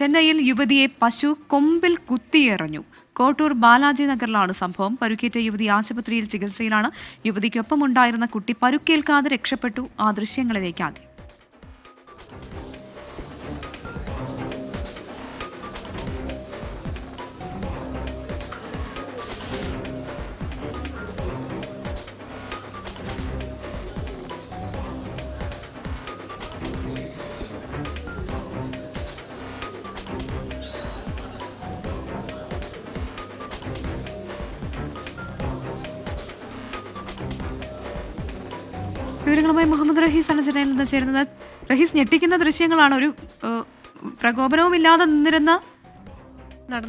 ചെന്നൈയിൽ യുവതിയെ പശു കൊമ്പിൽ കുത്തിയെറിഞ്ഞു. കോട്ടൂർ ബാലാജി നഗറിലാണ് സംഭവം. പരുക്കേറ്റ യുവതി ആശുപത്രിയിൽ ചികിത്സയിലാണ്. യുവതിക്കൊപ്പമുണ്ടായിരുന്ന കുട്ടി പരുക്കേൽക്കാതെ രക്ഷപ്പെട്ടു. ആ ദൃശ്യങ്ങളിലേക്ക് ആദ്യം. വിവരങ്ങളുമായി മുഹമ്മദ് റഹീസാണ് ചെന്നൈയിൽ നിന്ന് ചേരുന്നത്. റഹീസ്, ഞെട്ടിക്കുന്ന ദൃശ്യങ്ങളാണ്. ഒരു പ്രകോപനവും ഇല്ലാതെ നിന്നിരുന്ന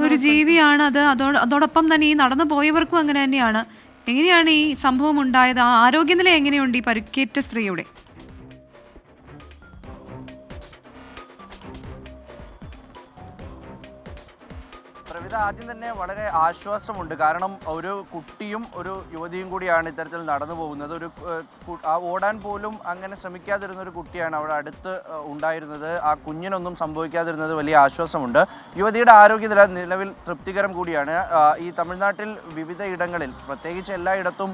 ഒരു ജീവിയാണ് അത്. അതോടൊപ്പം തന്നെ ഈ നടന്നു പോയവർക്കും അങ്ങനെ തന്നെയാണ്. എങ്ങനെയാണ് ഈ സംഭവം ഉണ്ടായത്? ആ ആരോഗ്യനില എങ്ങനെയുണ്ട് ഈ പരുക്കേറ്റ സ്ത്രീയുടെ? പ്രവിത, ആദ്യം തന്നെ വളരെ ആശ്വാസമുണ്ട്. കാരണം ഒരു കുട്ടിയും ഒരു യുവതിയും കൂടിയാണ് ഇത്തരത്തിൽ നടന്നു പോകുന്നത്. ഓടാൻ പോലും അങ്ങനെ ശ്രമിക്കാതിരുന്ന ഒരു കുട്ടിയാണ് അവിടെ അടുത്ത് ഉണ്ടായിരുന്നത്. ആ കുഞ്ഞിനൊന്നും സംഭവിക്കാതിരുന്നത് വലിയ ആശ്വാസമുണ്ട്. യുവതിയുടെ ആരോഗ്യനില നിലവിൽ തൃപ്തികരം കൂടിയാണ്. ഈ തമിഴ്നാട്ടിൽ വിവിധ ഇടങ്ങളിൽ, പ്രത്യേകിച്ച് എല്ലായിടത്തും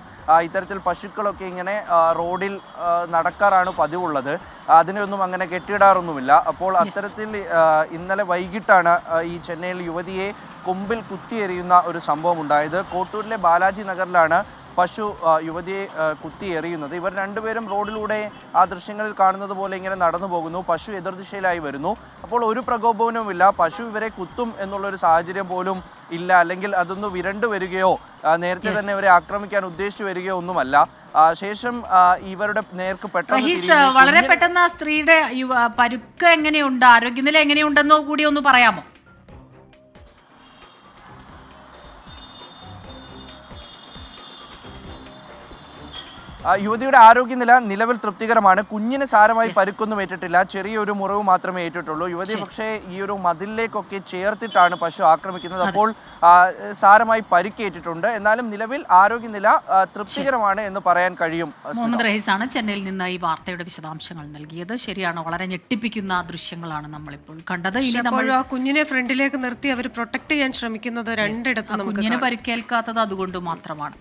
ഇത്തരത്തിൽ പശുക്കളൊക്കെ ഇങ്ങനെ റോഡിൽ നടക്കാറാണ് പതിവുള്ളത്. അതിനെയൊന്നും അങ്ങനെ കെട്ടിയിടാറൊന്നുമില്ല. അപ്പോൾ അത്തരത്തിൽ ഇന്നലെ വൈകിട്ടാണ് ഈ ചെന്നൈയിൽ യുവതിയെ കൊമ്പിൽ കുത്തിയെറിയുന്ന ഒരു സംഭവം ഉണ്ടായത്. കോട്ടൂരിലെ ബാലാജി നഗറിലാണ് പശു യുവതിയെ കുത്തിയെറിയുന്നത്. ഇവർ രണ്ടുപേരും റോഡിലൂടെ ആ ദൃശ്യങ്ങളിൽ കാണുന്നത് പോലെ ഇങ്ങനെ നടന്നു പോകുന്നു. പശു എതിർദിശയിലായി വരുന്നു. അപ്പോൾ ഒരു പ്രകോപനവുമില്ല. പശു ഇവരെ കുത്തും എന്നുള്ളൊരു സാഹചര്യം പോലും ഇല്ല. അല്ലെങ്കിൽ അതൊന്ന് വിരണ്ടു വരികയോ നേരത്തെ തന്നെ ഇവരെ ആക്രമിക്കാൻ ഉദ്ദേശിച്ചു വരികയോ ഒന്നുമല്ല. ശേഷം ഇവരുടെ നേർക്ക് വളരെ പെട്ടെന്ന് സ്ത്രീയുടെ പരുക്ക് എങ്ങനെയുണ്ട്, ആരോഗ്യനില എങ്ങനെയുണ്ടെന്നോ കൂടി ഒന്ന് പറയാമോ? യുവതിയുടെ ആരോഗ്യനില നിലവിൽ തൃപ്തികരമാണ്. കുഞ്ഞിന് സാരമായി പരുക്കൊന്നും ഏറ്റിട്ടില്ല. ചെറിയൊരു മുറിവ് മാത്രമേ ഏറ്റിട്ടുള്ളൂ. യുവതി പക്ഷേ ഈ ഒരു മതിലിലേക്കൊക്കെ ചേർത്തിട്ടാണ് പശു ആക്രമിക്കുന്നത്. അപ്പോൾ സാരമായി പരിക്കേറ്റിട്ടുണ്ട്. എന്നാലും നിലവിൽ ആരോഗ്യനില തൃപ്തികരമാണ് എന്ന് പറയാൻ കഴിയും. മുഹമ്മദ് റഹീസാണ് ചെന്നൈയിൽ നിന്ന് ഈ വാർത്തയുടെ വിശദാംശങ്ങൾ നൽകിയത്. ശരിയാണ്, വളരെ ഞെട്ടിപ്പിക്കുന്ന ദൃശ്യങ്ങളാണ് നമ്മളിപ്പോൾ കണ്ടത്. ഇനി നമ്മൾ ആ കുഞ്ഞിനെ ഫ്രണ്ടിലേക്ക് നിർത്തി അവർ പ്രൊട്ടക്ട് ചെയ്യാൻ ശ്രമിക്കുന്നത് രണ്ടിടത്തും കുഞ്ഞിന് പരിക്കേൽക്കാത്തത് അതുകൊണ്ട് മാത്രമാണ്.